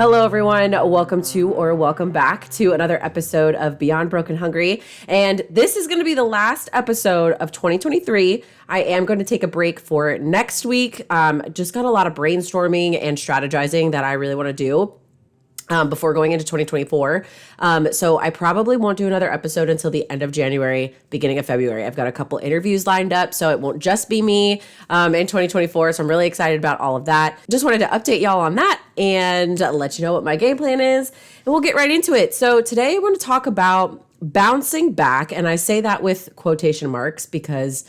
Hello, everyone. Welcome back to another episode of Beyond Broken Hungry. And this is going to be the last episode of 2023. I am going to take a break for next week. Just got a lot of brainstorming and strategizing that I really want to do before going into 2024. So I probably won't do another episode until the end of January, beginning of February. I've got a couple interviews lined up, so it won't just be me in 2024. So I'm really excited about all of that. Just wanted to update y'all on that and let you know what my game plan is, and we'll get right into it. So today I want to talk about bouncing back, and I say that with quotation marks because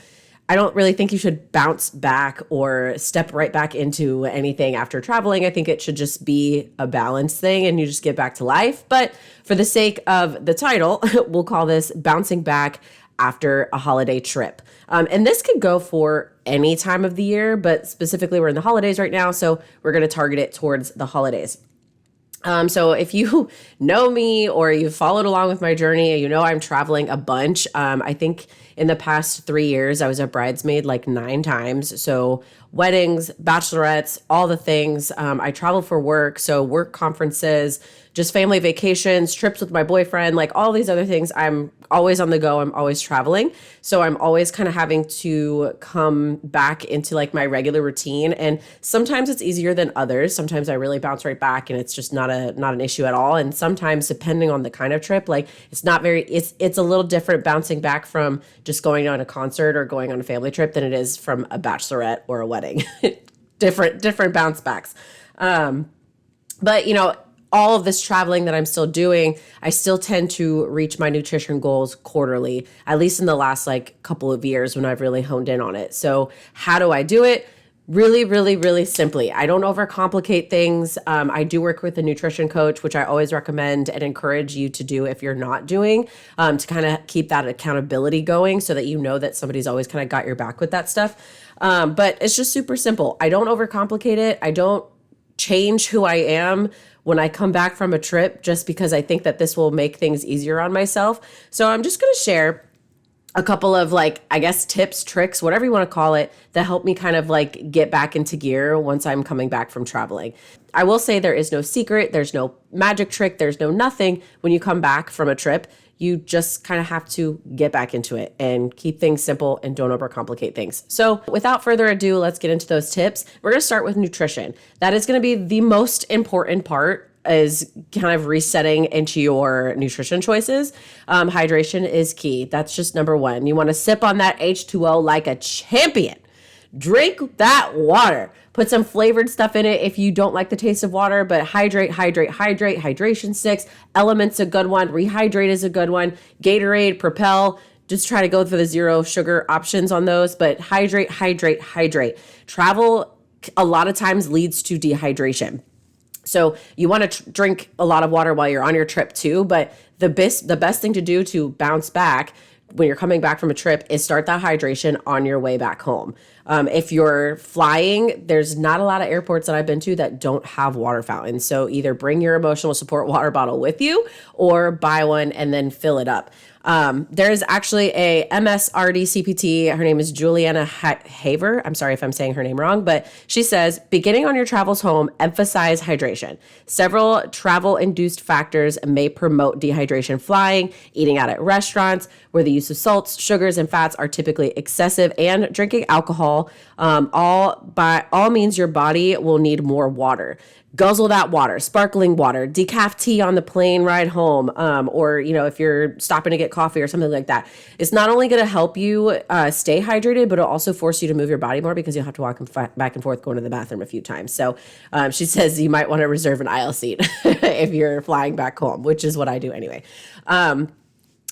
I don't really think you should bounce back or step right back into anything after traveling. I think it should just be a balance thing and you just get back to life. But for the sake of the title, we'll call this bouncing back after a holiday trip. And this could go for any time of the year, but specifically we're in the holidays right now. So we're going to target it towards the holidays. So if you know me or you've followed along with my journey, you know I'm traveling a bunch. I think in the past 3 years, I was a bridesmaid like 9 times. So weddings, bachelorettes, all the things. I travel for work, so work conferences, just family vacations, trips with my boyfriend, like all these other things. I'm always on the go. I'm always traveling. So I'm always kind of having to come back into like my regular routine. And sometimes it's easier than others. Sometimes I really bounce right back and it's just not an issue at all. And sometimes depending on the kind of trip, like it's a little different bouncing back from just going on a concert or going on a family trip than it is from a bachelorette or a wedding. different bounce backs. But you know, all of this traveling that I'm still doing, I still tend to reach my nutrition goals quarterly, at least in the last like couple of years when I've really honed in on it. So how do I do it? Really, really, really simply. I don't overcomplicate things. I do work with a nutrition coach, which I always recommend and encourage you to do if you're not doing, to kind of keep that accountability going so that you know that somebody's always kind of got your back with that stuff. But it's just super simple. I don't overcomplicate it. I don't change who I am when I come back from a trip just because I think that this will make things easier on myself. So I'm just going to share a couple of like, I guess, tips, tricks, whatever you want to call it, that help me kind of like get back into gear once I'm coming back from traveling. I will say there is no secret. There's no magic trick. There's no nothing. When you come back from a trip, you just kind of have to get back into it and keep things simple and don't overcomplicate things. So without further ado, let's get into those tips. We're going to start with nutrition. That is going to be the most important part, is kind of resetting into your nutrition choices. Hydration is key. That's just number one. You want to sip on that H2O like a champion. Drink that water. Put some flavored stuff in it if you don't like the taste of water, but hydrate. Hydration sticks. Element's a good one. Rehydrate is a good one. Gatorade, Propel. Just try to go for the zero sugar options on those, but hydrate. Travel a lot of times leads to dehydration. So you want to drink a lot of water while you're on your trip too, but the best thing to do to bounce back when you're coming back from a trip is start that hydration on your way back home. If you're flying, there's not a lot of airports that I've been to that don't have water fountains. So either bring your emotional support water bottle with you or buy one and then fill it up. There's actually a MSRD CPT. Her name is Juliana Haver. I'm sorry if I'm saying her name wrong, but she says, beginning on your travels home, emphasize hydration. Several travel-induced factors may promote dehydration flying, eating out at restaurants where the use of salts, sugars, and fats are typically excessive, and drinking alcohol, all means your body will need more water. Guzzle that water, sparkling water, decaf tea on the plane ride home, or, you know, if you're stopping to get coffee or something like that. It's not only going to help you stay hydrated, but it'll also force you to move your body more because you'll have to walk back and forth going to the bathroom a few times. So she says you might want to reserve an aisle seat if you're flying back home, which is what I do anyway.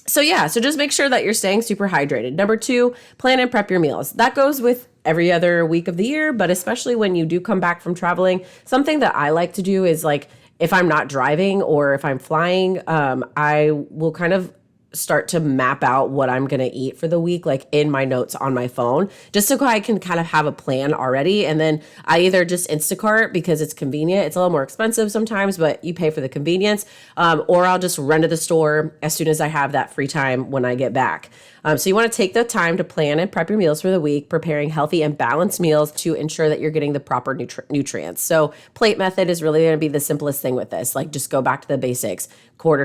So just make sure that you're staying super hydrated. Number 2, plan and prep your meals. That goes with every other week of the year, but especially when you do come back from traveling. Something that I like to do is, like, if I'm not driving or if I'm flying, I will kind of start to map out what I'm going to eat for the week, like in my notes on my phone, just so I can kind of have a plan already. And then I either just Instacart because it's convenient. It's a little more expensive sometimes, but you pay for the convenience. Or I'll just run to the store as soon as I have that free time when I get back. So you want to take the time to plan and prep your meals for the week, preparing healthy and balanced meals to ensure that you're getting the proper nutrients. So plate method is really going to be the simplest thing with this. Like, just go back to the basics. Quarter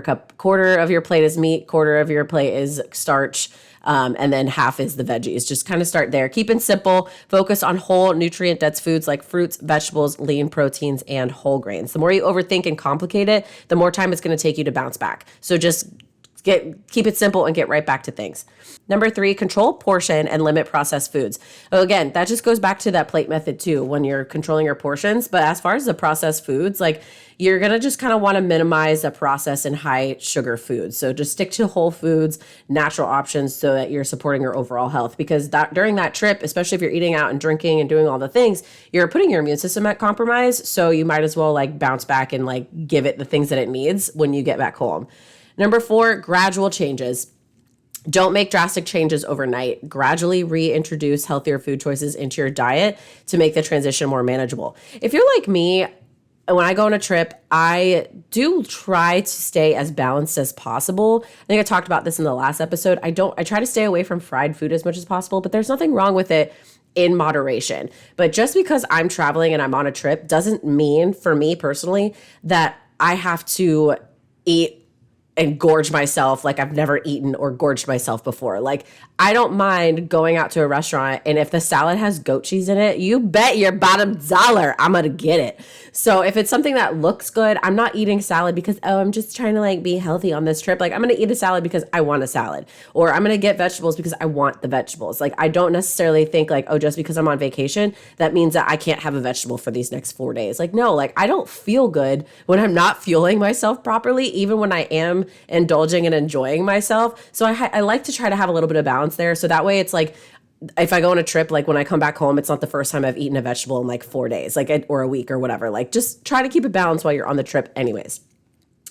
of your plate is meat, quarter of your plate is starch, and then half is the veggies. Just kind of start there. Keep it simple. Focus on whole, nutrient-dense foods like fruits, vegetables, lean proteins, and whole grains. The more you overthink and complicate it, the more time it's going to take you to bounce back. So just keep it simple and get right back to things. Number 3, control portion and limit processed foods. So again, that just goes back to that plate method too, when you're controlling your portions. But as far as the processed foods, like, you're going to just kind of want to minimize the processed and high sugar foods. So just stick to whole foods, natural options, so that you're supporting your overall health. Because during that trip, especially if you're eating out and drinking and doing all the things, you're putting your immune system at compromise. So you might as well like bounce back and like give it the things that it needs when you get back home. Number 4, gradual changes. Don't make drastic changes overnight. Gradually reintroduce healthier food choices into your diet to make the transition more manageable. If you're like me, when I go on a trip, I do try to stay as balanced as possible. I think I talked about this in the last episode. I try to stay away from fried food as much as possible, but there's nothing wrong with it in moderation. But just because I'm traveling and I'm on a trip doesn't mean, for me personally, that I have to eat and gorge myself like I've never eaten or gorged myself before. Like, I don't mind going out to a restaurant, and if the salad has goat cheese in it, you bet your bottom dollar I'm gonna get it. So if it's something that looks good, I'm not eating salad because, oh, I'm just trying to like be healthy on this trip. Like, I'm gonna eat a salad because I want a salad, or I'm gonna get vegetables because I want the vegetables. Like, I don't necessarily think like, oh, just because I'm on vacation, that means that I can't have a vegetable for these next 4 days. Like, no, like, I don't feel good when I'm not fueling myself properly, even when I am indulging and enjoying myself. So I like to try to have a little bit of balance there. So that way it's like, if I go on a trip, like when I come back home, it's not the first time I've eaten a vegetable in like 4 days, like, or a week or whatever. Like, just try to keep it balanced while you're on the trip anyways.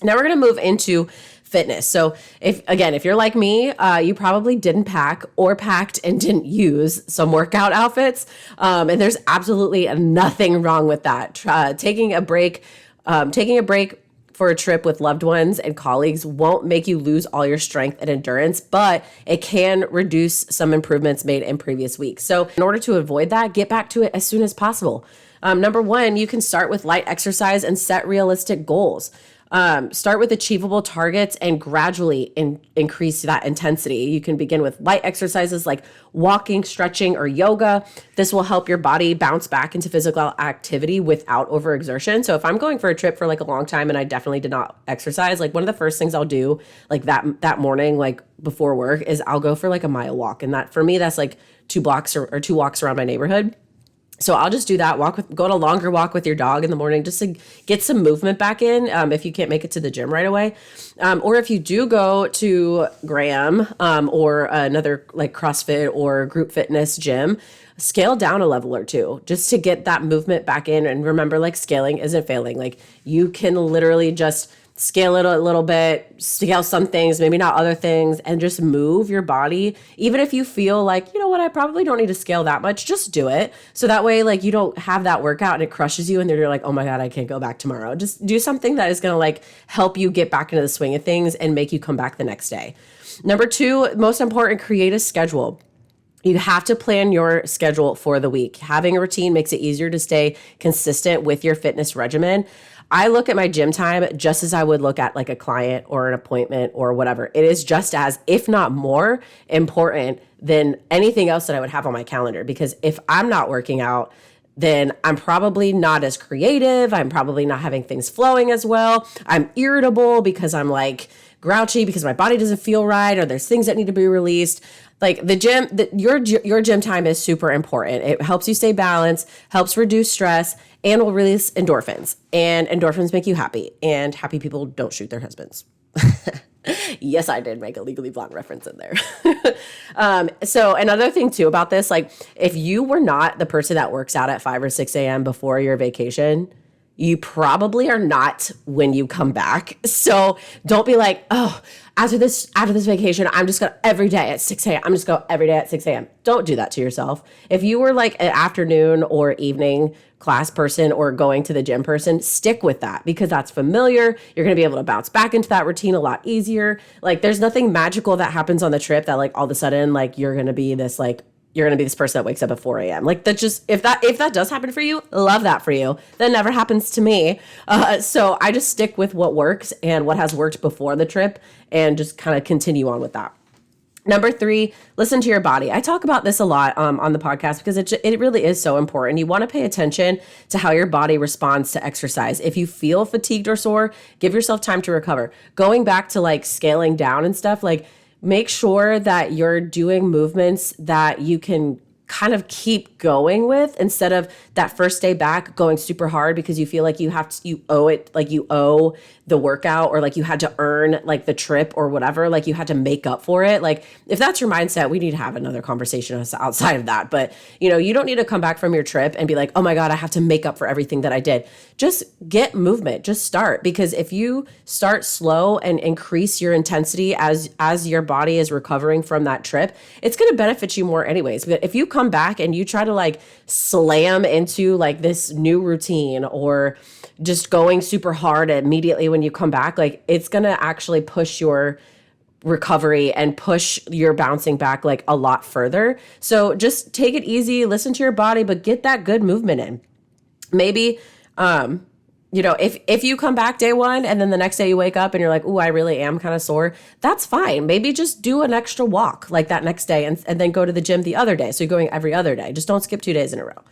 Now we're going to move into fitness. So if you're like me, you probably didn't pack or packed and didn't use some workout outfits. And there's absolutely nothing wrong with that. Taking a break for a trip with loved ones and colleagues won't make you lose all your strength and endurance, but it can reduce some improvements made in previous weeks. So in order to avoid that, get back to it as soon as possible. Number 1, you can start with light exercise and set realistic goals. Start with achievable targets and gradually increase that intensity. You can begin with light exercises like walking, stretching, or yoga. This will help your body bounce back into physical activity without overexertion. So if I'm going for a trip for like a long time and I definitely did not exercise, like one of the first things I'll do like that morning, like before work, is I'll go for like a mile walk. And that, for me, that's like 2 blocks or 2 walks around my neighborhood. So I'll just do that, go on a longer walk with your dog in the morning just to get some movement back in, if you can't make it to the gym right away. Or if you do go to Graham or another like CrossFit or group fitness gym, scale down a level or 2 just to get that movement back in. And remember, like, scaling isn't failing. Like, you can literally just scale it a little bit, scale some things, maybe not other things, and just move your body. Even if you feel like, you know what, I probably don't need to scale that much, just do it. So that way, like, you don't have that workout and it crushes you and then you're like, oh my God, I can't go back tomorrow. Just do something that is going to like help you get back into the swing of things and make you come back the next day. Number 2, most important, create a schedule. You have to plan your schedule for the week. Having a routine makes it easier to stay consistent with your fitness regimen. I look at my gym time just as I would look at like a client or an appointment or whatever. It is just as, if not more, important than anything else that I would have on my calendar. Because if I'm not working out, then I'm probably not as creative. I'm probably not having things flowing as well. I'm irritable because I'm like grouchy because my body doesn't feel right, or there's things that need to be released. Like the gym, your gym time is super important. It helps you stay balanced, helps reduce stress, and will release endorphins. And endorphins make you happy. And happy people don't shoot their husbands. Yes, I did make a Legally Blonde reference in there. So another thing too about this, like if you were not the person that works out at 5 or 6 a.m. before your vacation, you probably are not when you come back. So don't be like, oh, after this vacation, I'm just gonna every day at 6 a.m. I'm just go every day at 6 a.m. Don't do that to yourself. If you were like an afternoon or evening class person or going to the gym person, stick with that because that's familiar. You're gonna be able to bounce back into that routine a lot easier. Like there's nothing magical that happens on the trip that like all of a sudden like you're gonna be this person that wakes up at 4 a.m. Like that just, if that does happen for you, love that for you. That never happens to me. So I just stick with what works and what has worked before the trip and just kind of continue on with that. Number 3, listen to your body. I talk about this a lot on the podcast because it really is so important. You want to pay attention to how your body responds to exercise. If you feel fatigued or sore, give yourself time to recover. Going back to like scaling down and stuff, like make sure that you're doing movements that you can kind of keep going with instead of that first day back going super hard because you feel like you owe the workout or like you had to earn like the trip or whatever, like you had to make up for it. Like if that's your mindset, we need to have another conversation outside of that. But you don't need to come back from your trip and be like, oh my God, I have to make up for everything that I did. Just get movement, just start. Because if you start slow and increase your intensity as your body is recovering from that trip, it's going to benefit you more anyways. But if you come back and you try to like slam into like this new routine or just going super hard immediately when you come back, like it's going to actually push your recovery and push your bouncing back like a lot further. So just take it easy, listen to your body, but get that good movement in. Maybe, if you come back day 1 and then the next day you wake up and you're like, ooh, I really am kind of sore, that's fine. Maybe just do an extra walk like that next day and then go to the gym the other day. So you're going every other day. Just don't skip 2 days in a row.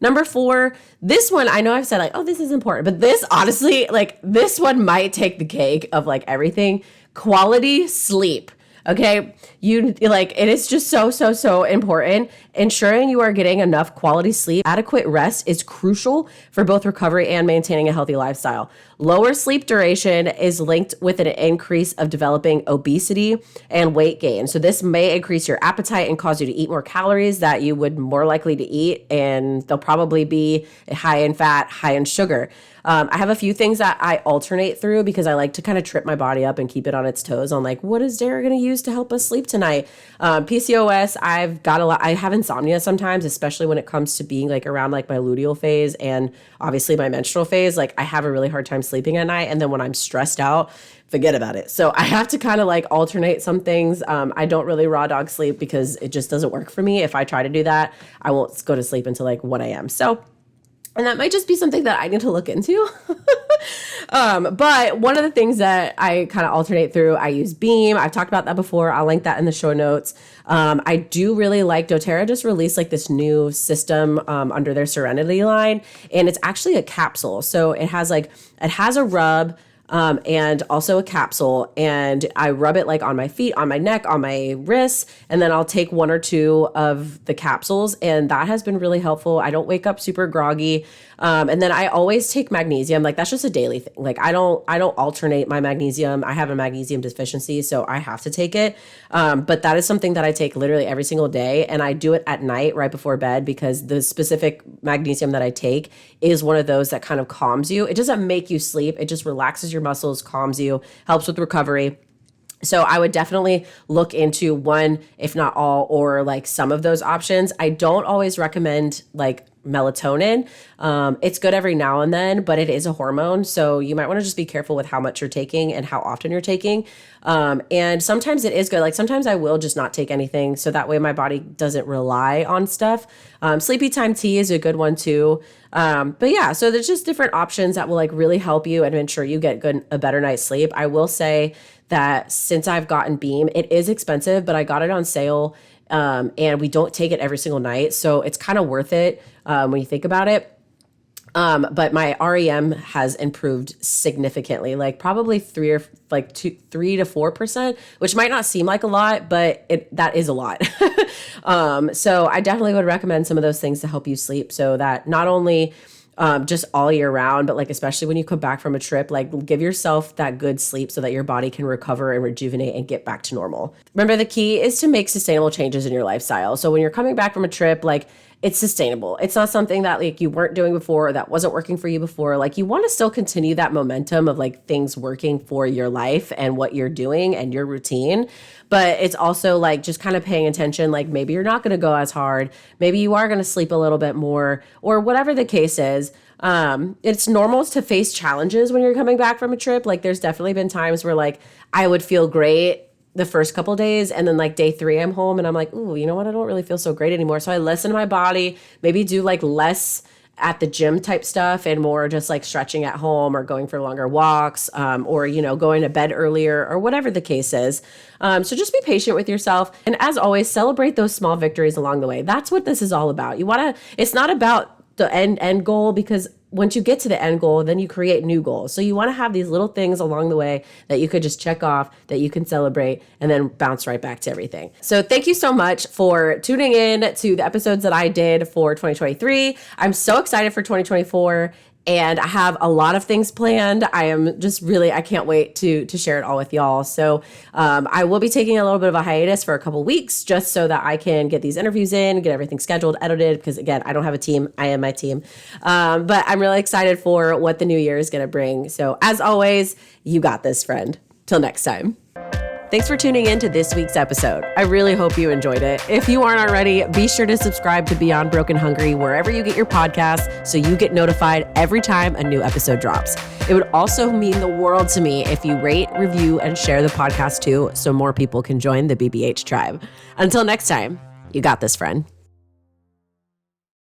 Number 4, this one, I know I've said like, oh, this is important, but this honestly, like this one might take the cake of like everything. Quality sleep. Okay. It is just so important. Ensuring you are getting enough quality sleep. Adequate rest is crucial for both recovery and maintaining a healthy lifestyle. Lower sleep duration is linked with an increase of developing obesity and weight gain. So this may increase your appetite and cause you to eat more calories that you would more likely to eat. And they'll probably be high in fat, high in sugar. I have a few things that I alternate through because I like to kind of trip my body up and keep it on its toes on like, what is Dara going to use to help us sleep tonight? PCOS, I have insomnia sometimes, especially when it comes to being like around like my luteal phase and obviously my menstrual phase. Like I have a really hard time sleeping at night. And then when I'm stressed out, forget about it. So I have to kind of like alternate some things. I don't really raw dog sleep because it just doesn't work for me. If I try to do that, I won't go to sleep until like 1 a.m. And that might just be something that I need to look into. But one of the things that I kind of alternate through, I use Beam. I've talked about that before. I'll link that in the show notes. I do really like doTERRA just released like this new system under their Serenity line. And it's actually a capsule. So it has a rub and also a capsule. And I rub it like on my feet, on my neck, on my wrists, and then I'll take 1 or 2 of the capsules. And that has been really helpful. I don't wake up super groggy. And then I always take magnesium. Like that's just a daily thing. Like I don't alternate my magnesium. I have a magnesium deficiency, so I have to take it. But that is something that I take literally every single day. And I do it at night right before bed because the specific magnesium that I take is one of those that kind of calms you. It doesn't make you sleep. It just relaxes your muscles, calms you, helps with recovery. So I would definitely look into one, if not all, or like some of those options. I don't always recommend like melatonin. It's good every now and then, but it is a hormone. So you might want to just be careful with how much you're taking and how often you're taking. And sometimes it is good. Like sometimes I will just not take anything. So that way my body doesn't rely on stuff. Sleepy time tea is a good one too. But yeah, so there's just different options that will like really help you and ensure you get a better night's sleep. I will say that since I've gotten Beam, it is expensive, but I got it on sale. And we don't take it every single night. So it's kind of worth it when you think about it. But my REM has improved significantly, like probably 3 to 4%, which might not seem like a lot, but that is a lot. So I definitely would recommend some of those things to help you sleep so that not only just all year round, but like especially when you come back from a trip, like give yourself that good sleep so that your body can recover and rejuvenate and get back to normal. Remember, the key is to make sustainable changes in your lifestyle. So when you're coming back from a trip, like it's sustainable. It's not something that like you weren't doing before or that wasn't working for you before. Like you want to still continue that momentum of like things working for your life and what you're doing and your routine. But it's also like just kind of paying attention. Like maybe you're not going to go as hard. Maybe you are going to sleep a little bit more or whatever the case is. It's normal to face challenges when you're coming back from a trip. Like there's definitely been times where like I would feel great the first couple days, and then like day 3 I'm home and I'm like, ooh, you know what, I don't really feel so great anymore. So I listen to my body, maybe do like less at the gym type stuff and more just like stretching at home or going for longer walks, or going to bed earlier or whatever the case is. So just be patient with yourself, and as always, celebrate those small victories along the way. That's what this is all about. It's not about the end goal, because once you get to the end goal, then you create new goals. So you want to have these little things along the way that you could just check off, that you can celebrate, and then bounce right back to everything. So thank you so much for tuning in to the episodes that I did for 2023. I'm so excited for 2024. And I have a lot of things planned. I can't wait to share it all with y'all. So I will be taking a little bit of a hiatus for a couple weeks just so that I can get these interviews in, get everything scheduled, edited, because again, I don't have a team. I am my team. But I'm really excited for what the new year is going to bring. So as always, you got this, friend. Till next time. Thanks for tuning in to this week's episode. I really hope you enjoyed it. If you aren't already, be sure to subscribe to Beyond Broken Hungry wherever you get your podcasts so you get notified every time a new episode drops. It would also mean the world to me if you rate, review, and share the podcast too so more people can join the BBH tribe. Until next time, you got this, friend.